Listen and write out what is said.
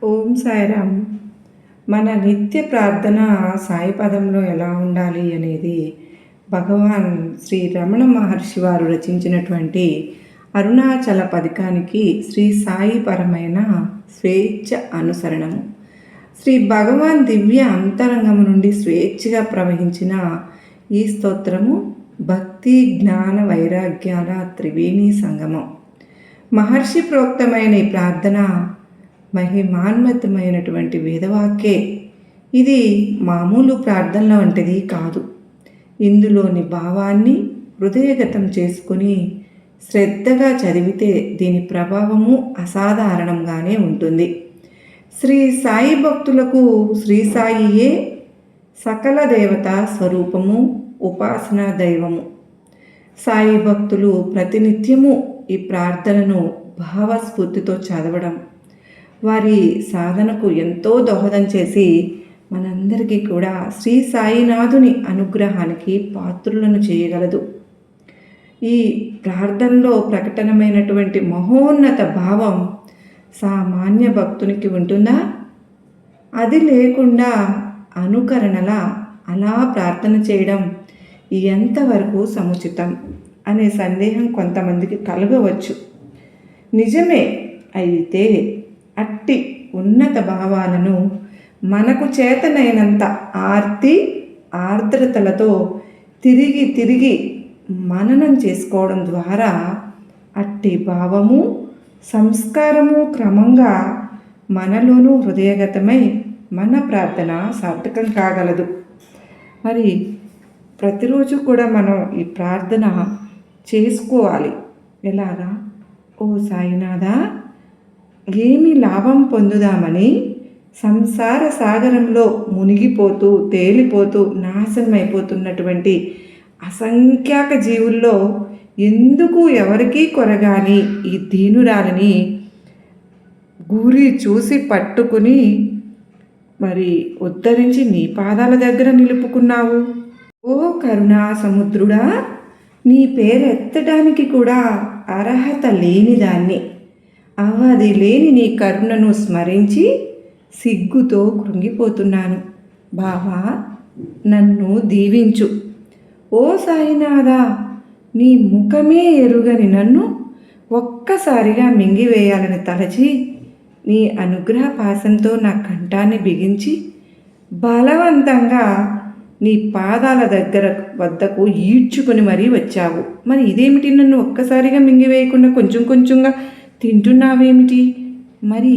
ఓం సాయిరామ్. మన నిత్య ప్రార్థన సాయి పదంలో ఎలా ఉండాలి అనేది భగవాన్ శ్రీ రమణ మహర్షి వారు రచించినటువంటి అరుణాచల పథకానికి శ్రీ సాయి పరమైన స్వేచ్ఛ అనుసరణము. శ్రీ భగవాన్ దివ్య అంతరంగము నుండి స్వేచ్ఛగా ప్రవహించిన ఈ స్తోత్రము భక్తి జ్ఞాన వైరాగ్యాల త్రివేణి సంగమం. మహర్షి ప్రోక్తమైన ఈ ప్రార్థన మహిమాన్వితమైనటువంటి వేదవాక్యే. ఇది మామూలు ప్రార్థనల వంటిది కాదు. ఇందులోని భావాన్ని హృదయగతం చేసుకుని శ్రద్ధగా చదివితే దీని ప్రభావము అసాధారణంగానే ఉంటుంది. శ్రీ సాయి భక్తులకు శ్రీ సాయియే సకల దేవత స్వరూపము, ఉపాసనా దైవము. సాయి భక్తులు ప్రతినిత్యము ఈ ప్రార్థనను భావస్ఫూర్తితో చదవడం వారి సాధనకు ఎంతో దోహదం చేసి మనందరికీ కూడా శ్రీ సాయినాథుని అనుగ్రహానికి పాత్రులను చేయగలదు. ఈ ప్రార్థనలో ప్రకటనమైనటువంటి మహోన్నత భావం సామాన్య భక్తునికి ఉంటుందా? అది లేకుండా అనుకరణల అలా ప్రార్థన చేయడం ఎంతవరకు సముచితం అనే సందేహం కొంతమందికి కలగవచ్చు. నిజమే. అయితే అట్టి ఉన్నత భావాలను మనకు చేతనైనంత ఆర్ద్రతలతో తిరిగి మననం చేసుకోవడం ద్వారా అట్టి భావము, సంస్కారము క్రమంగా మనలోనూ హృదయగతమై మన ప్రార్థన సార్థకం కాగలదు. మరి ప్రతిరోజు కూడా మనం ఈ ప్రార్థన చేసుకోవాలి. ఎలాగా? ఓ సాయినాథా, ఏమి లాభం పొందుదామని సంసార సాగరంలో మునిగిపోతూ తేలిపోతూ నాశనమైపోతున్నటువంటి అసంఖ్యాక జీవుల్లో ఎందుకు ఎవరికీ కొరగాని ఈ దీనురాలిని గురి చూసి పట్టుకుని మరి ఉద్ధరించి నీ పాదాల దగ్గర నిలుపుకున్నావు. ఓ కరుణా సముద్రుడా, నీ పేరెత్తడానికి కూడా అర్హత లేనిదాన్ని, అవధి లేని నీ కరుణను స్మరించి సిగ్గుతో కృంగిపోతున్నాను. బావా, నన్ను దీవించు. ఓ సాయినాథా, నీ ముఖమే ఎరుగని నన్ను ఒక్కసారిగా మింగివేయాలని తలచి నీ అనుగ్రహ పాశంతో నా కంఠాన్ని బిగించి బలవంతంగా నీ పాదాల వద్దకు ఈడ్చుకొని మరీ వచ్చావు. మరి ఇదేమిటి? నన్ను ఒక్కసారిగా మింగివేయకుండా కొంచెంగా తింటున్నావేమిటి? మరి